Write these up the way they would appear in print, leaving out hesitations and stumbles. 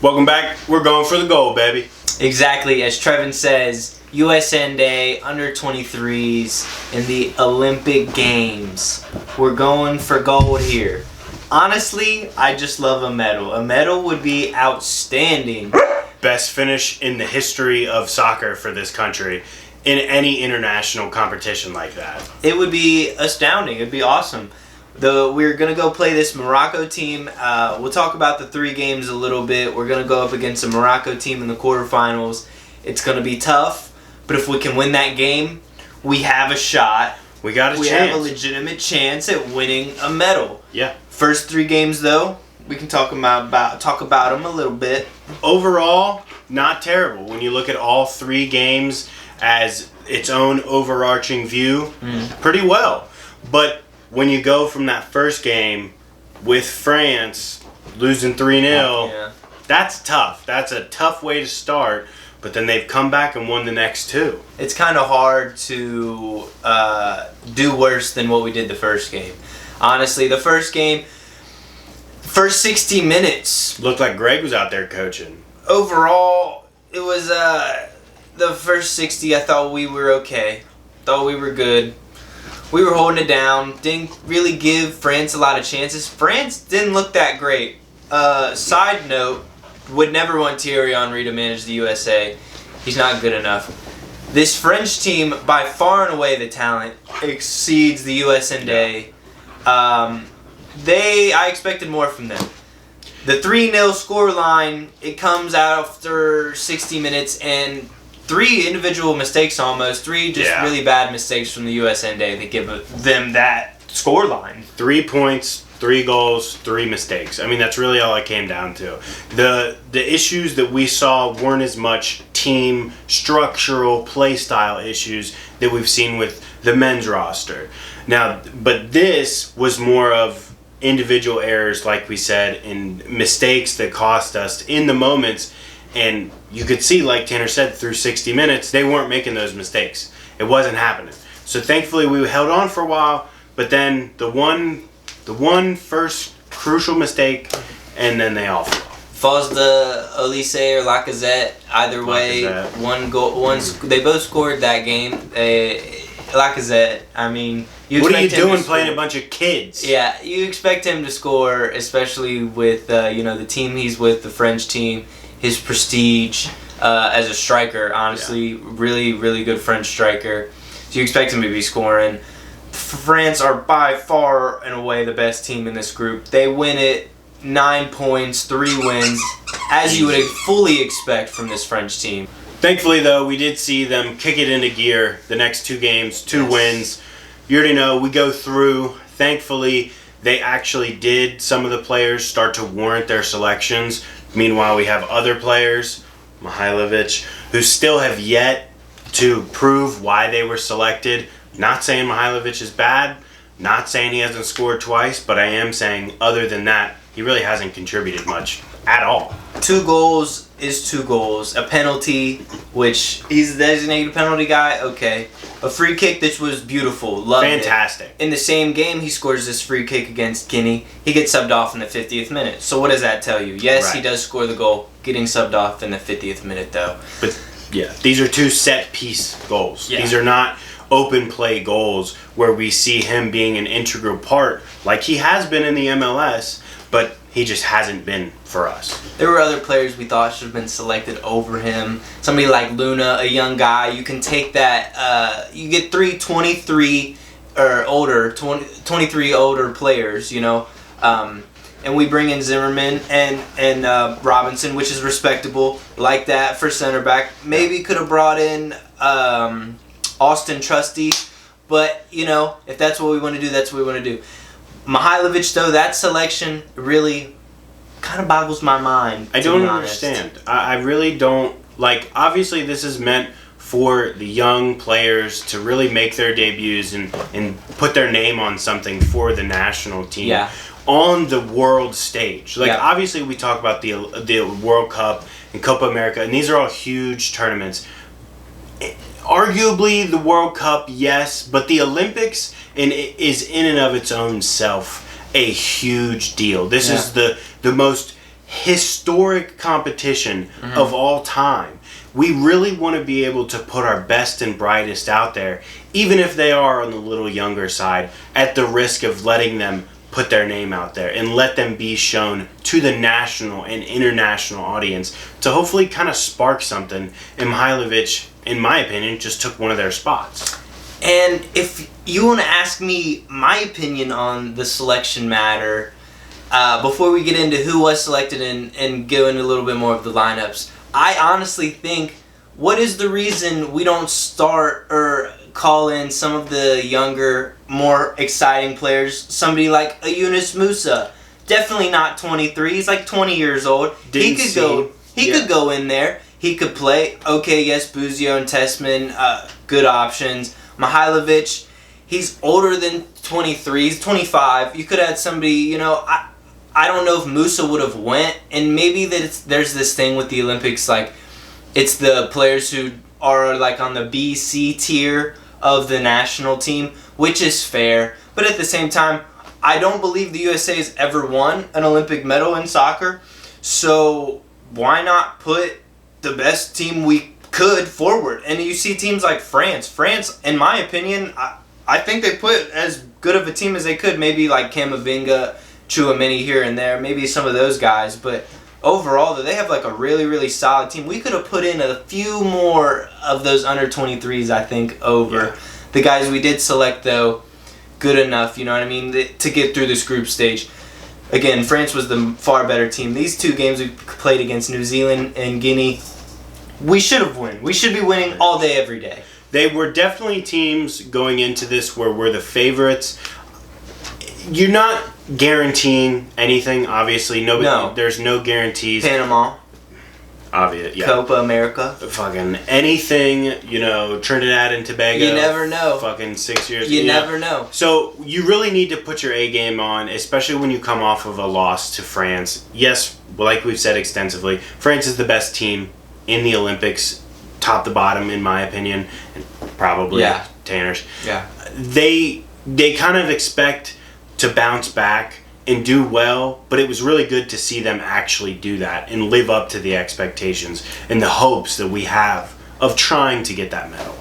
Welcome back. We're going for the gold, baby. Exactly, as Trevin says, USN Day, under 23s in the Olympic Games. We're going for gold here. Honestly, I just love a medal. A medal would be outstanding. Best finish in the history of soccer for this country in any international competition like that. It would be astounding. It would be awesome. We're going to go play this Morocco team. We'll talk about the 3 games a little bit. We're going to go up against a Morocco team in the quarterfinals. It's going to be tough, but if we can win that game, we have a shot. We got a chance. We have a legitimate chance at winning a medal. Yeah. First 3 games, though, we can talk about them a little bit. Overall, not terrible. When you look at all 3 games as its own overarching view, pretty well. But when you go from that first game with France losing 3-0, that's tough. That's a tough way to start. But then they've come back and won the next 2. It's kind of hard to do worse than what we did the first game. Honestly, the first game, first 60 minutes. Looked like Greg was out there coaching. Overall, it was the first 60, I thought we were okay. Thought we were good. We were holding it down. Didn't really give France a lot of chances. France didn't look that great. Side note, would never want Thierry Henry to manage the USA. He's not good enough. This French team, by far and away the talent, exceeds the USN Day. I expected more from them. The 3-0 score line, it comes out after 60 minutes and 3 individual mistakes almost. 3 really bad mistakes from the USN Day that give them that score line. 3 points, 3 goals, 3 mistakes. I mean, that's really all it came down to. The issues that we saw weren't as much team structural play style issues that we've seen with the men's roster. Now, but this was more of individual errors, like we said, and mistakes that cost us in the moments. And you could see, like Tanner said, through 60 minutes, they weren't making those mistakes. It wasn't happening. So thankfully, we held on for a while. But then the one first crucial mistake, and then they all fall. Falls to Olise or Lacazette. Either way, one goal. They both scored that game. Lacazette. I mean, what are you doing playing a bunch of kids? Yeah, you expect him to score, especially with the team he's with, the French team. His prestige as a striker, honestly, really, really good French striker. So you expect him to be scoring. France are by far and away the best team in this group. They win it 9 points, 3 wins, as you would fully expect from this French team. Thankfully, though, we did see them kick it into gear the next 2 games, 2 wins. You already know, we go through. Thankfully, they actually did, some of the players, start to warrant their selections. Meanwhile, we have other players, Mihailovic, who still have yet to prove why they were selected. Not saying Mihailovic is bad, not saying he hasn't scored twice, but I am saying other than that, he really hasn't contributed much at all. 2 goals is 2 goals. A penalty, which he's a designated penalty guy, okay. A free kick that was beautiful, loved Fantastic. it. In the same game, he scores this free kick against Guinea. He gets subbed off in the 50th minute. So what does that tell you? Yes, he does score the goal, getting subbed off in the 50th minute though. But yeah, these are 2 set piece goals. Yeah. These are not open play goals where we see him being an integral part like he has been in the MLS, but he just hasn't been for us. There were other players we thought should have been selected over him. Somebody like Luna, a young guy. You can take that. You get 23 or older, 23 older players, and we bring in Zimmerman and Robinson, which is respectable, like that for center back. Maybe could have brought in Austin Trusty, but if that's what we want to do, that's what we want to do. Mihailovic, though, that selection really kind of boggles my mind. I don't understand. I really don't. Like, obviously, this is meant for the young players to really make their debuts and put their name on something for the national team on the world stage. Like, obviously, we talk about the World Cup and Copa America, and these are all huge tournaments. Arguably, the World Cup, yes, but the Olympics is in and of its own self a huge deal. This is the most historic competition of all time. We really want to be able to put our best and brightest out there, even if they are on the little younger side, at the risk of letting them put their name out there and let them be shown to the national and international audience to hopefully kind of spark something. And Mihailovic, in my opinion, just took one of their spots. And if you want to ask me my opinion on the selection matter, before we get into who was selected and go into a little bit more of the lineups, I honestly think, what is the reason we don't start or call in some of the younger, more exciting players? Somebody like a Yunus Musa, definitely not 23. He's like 20 years old. He could go in there. He could play. Okay, yes, Buzio and Tessman, good options. Mihailovic, he's older than 23. He's 25. You could add somebody. I don't know if Musa would have went, and maybe there's this thing with the Olympics, like it's the players who are like on the B, C tier of the national team, which is fair. But at the same time, I don't believe the USA has ever won an Olympic medal in soccer, so why not put the best team we could forward? And you see teams like France. France, in my opinion, I think they put as good of a team as they could. Maybe like Camavinga, Chouameni here and there, maybe some of those guys, but overall, they have like a really, really solid team. We could have put in a few more of those under 23s, I think, over. Yeah. The guys we did select, though, good enough, you know what I mean, to get through this group stage. Again, France was the far better team. These two games we played against New Zealand and Guinea, we should have won. We should be winning all day, every day. They were definitely teams going into this where we're the favorites. You're not guaranteeing anything, obviously. No. There's no guarantees. Panama. Obvious, yeah. Copa America. Fucking anything, Trinidad and Tobago. You never know. Fucking 6 years. You never know. So you really need to put your A game on, especially when you come off of a loss to France. Yes, like we've said extensively, France is the best team in the Olympics, top to bottom, in my opinion, and probably Tanner's. Yeah. They kind of expect to bounce back and do well, but it was really good to see them actually do that and live up to the expectations and the hopes that we have of trying to get that medal.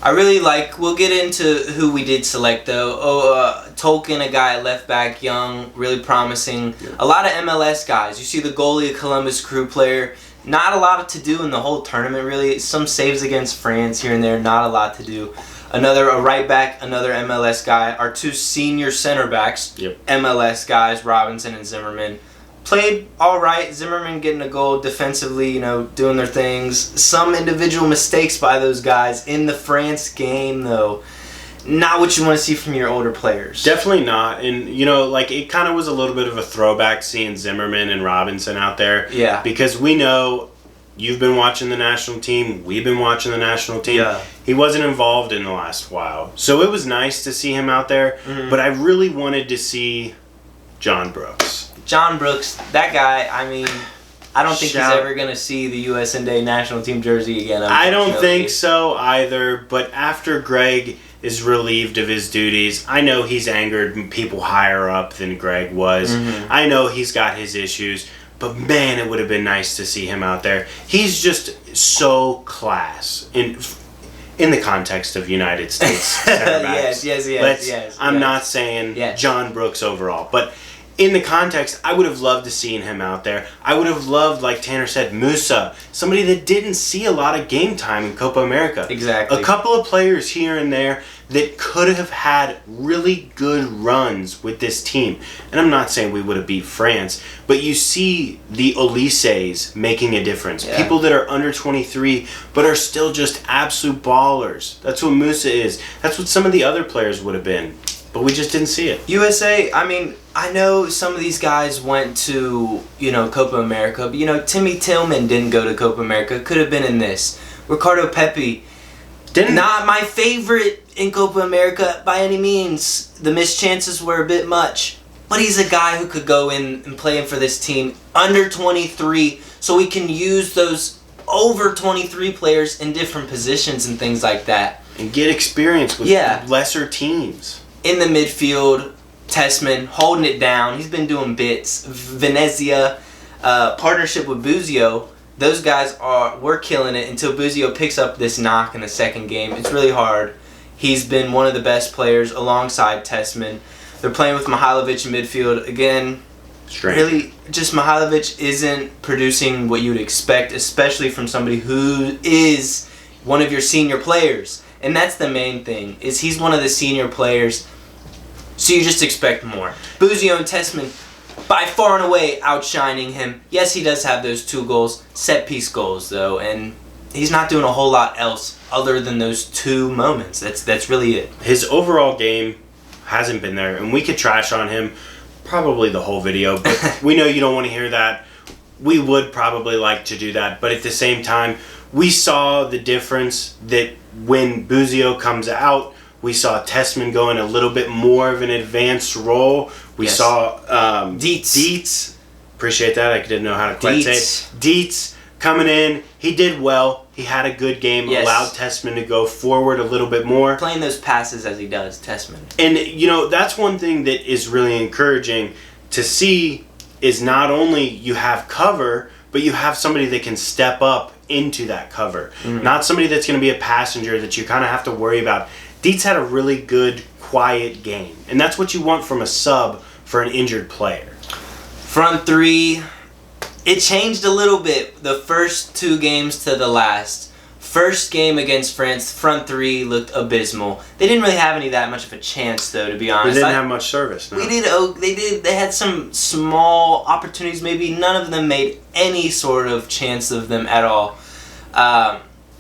I really we'll get into who we did select though. Tolkien, a guy at left back, young, really promising. Yeah. A lot of MLS guys. You see the goalie, a Columbus Crew player. Not a lot to do in the whole tournament really. Some saves against France here and there, not a lot to do. A right back, another MLS guy. Our two senior center backs, MLS guys, Robinson and Zimmerman. Played all right. Zimmerman getting a goal defensively, doing their things. Some individual mistakes by those guys in the France game, though. Not what you want to see from your older players. Definitely not. And, it kind of was a little bit of a throwback seeing Zimmerman and Robinson out there. Yeah. Because we know you've been watching the national team. We've been watching the national team. Yeah. He wasn't involved in the last while. So it was nice to see him out there. Mm-hmm. But I really wanted to see John Brooks. John Brooks, that guy, I don't think he's ever going to see the USA national team jersey again. I don't think so either. But after Greg is relieved of his duties, I know he's angered people higher up than Greg was. Mm-hmm. I know he's got his issues. But man, it would have been nice to see him out there. He's just so class in the context of United States center backs. Yes. I'm not saying John Brooks overall, but in the context, I would have loved to seen him out there. I would have loved, like Tanner said, Musa, somebody that didn't see a lot of game time in Copa America. Exactly. A couple of players here and there that could have had really good runs with this team. And I'm not saying we would have beat France, but you see the Olises making a difference. Yeah. People that are under 23 but are still just absolute ballers. That's what Musa is. That's what some of the other players would have been. But we just didn't see it. USA, I know some of these guys went to, Copa America, but, Timmy Tillman didn't go to Copa America. Could have been in this. Ricardo Pepi, not my favorite in Copa America by any means. The missed chances were a bit much. But he's a guy who could go in and play for this team under 23, so we can use those over 23 players in different positions and things like that. And get experience with lesser teams. In the midfield, Tessman holding it down. He's been doing bits. Venezia, partnership with Buzio, those guys were killing it until Buzio picks up this knock in the second game. It's really hard. He's been one of the best players alongside Tessman. They're playing with Mihailovic in midfield. Again, really, just Mihailovic isn't producing what you would expect, especially from somebody who is one of your senior players. And that's the main thing, is he's one of the senior players, so you just expect more. Buzio and Tessman, by far and away, outshining him. Yes, he does have those 2 goals, set-piece goals, though, and he's not doing a whole lot else other than those 2 moments. That's really it. His overall game hasn't been there, and we could trash on him probably the whole video, but we know you don't want to hear that. We would probably like to do that, but at the same time, we saw the difference that when Buzio comes out, we saw Tessman go in a little bit more of an advanced role. We saw Dietz. Appreciate that. I didn't know how to quite say it. Dietz coming in. He did well. He had a good game. Yes. Allowed Tessman to go forward a little bit more. Playing those passes as he does, Tessman. And, that's one thing that is really encouraging to see is not only you have cover, but you have somebody that can step up into that cover. Mm-hmm. Not somebody that's going to be a passenger that you kind of have to worry about. Dietz had a really good, quiet game. And that's what you want from a sub for an injured player. Front 3, it changed a little bit the first 2 games to the last. First game against France, front 3 looked abysmal. They didn't really have that much of a chance, though, to be honest. They didn't have much service, no. They had some small opportunities. Maybe none of them made any sort of chance of them at all.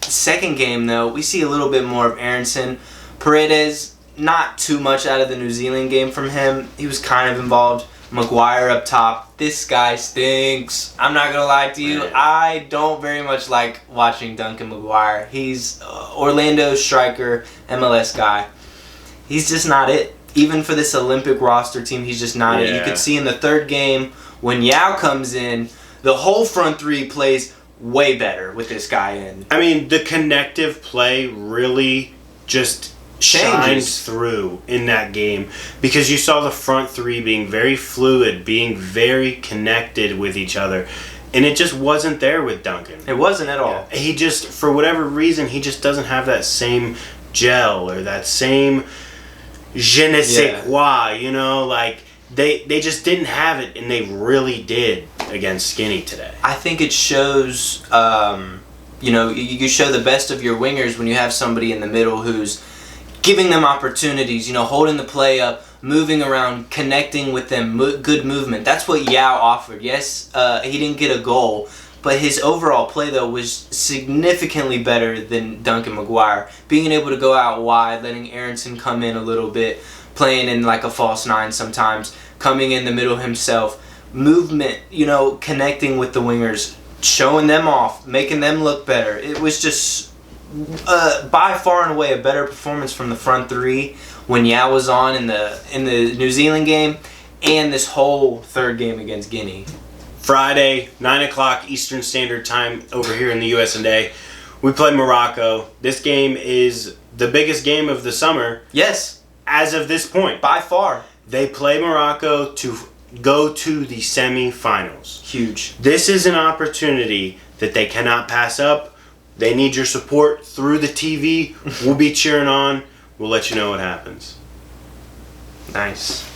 Second game, though, we see a little bit more of Aronson. Paredes, not too much out of the New Zealand game from him. He was kind of involved. Maguire up top. This guy stinks. I'm not going to lie to you. I don't very much like watching Duncan Maguire. He's Orlando's striker, MLS guy. He's just not it. Even for this Olympic roster team, he's just not it. You could see in the third game, when Yao comes in, the whole front 3 plays way better with this guy in. I mean, the connective play really just shines through in that game because you saw the front 3 being very fluid, being very connected with each other, and it just wasn't there with Duncan. It wasn't at all. He just, for whatever reason, he just doesn't have that same gel or that same je ne sais quoi, like they just didn't have it, and they really did against Skinny today. I think it shows, you show the best of your wingers when you have somebody in the middle who's giving them opportunities, holding the play up, moving around, connecting with them, good movement. That's what Yao offered. Yes, he didn't get a goal, but his overall play, though, was significantly better than Duncan Maguire. Being able to go out wide, letting Aronson come in a little bit, playing in like a false 9 sometimes, coming in the middle himself, movement, connecting with the wingers, showing them off, making them look better. It was just by far and away a better performance from the front 3 when Yao was on in the New Zealand game and this whole third game against Guinea. Friday, 9 o'clock Eastern Standard Time over here in the USA. We play Morocco. This game is the biggest game of the summer. Yes. As of this point. By far. They play Morocco to go to the semifinals. Huge. This is an opportunity that they cannot pass up. They need your support through the TV. We'll be cheering on. We'll let you know what happens. Nice.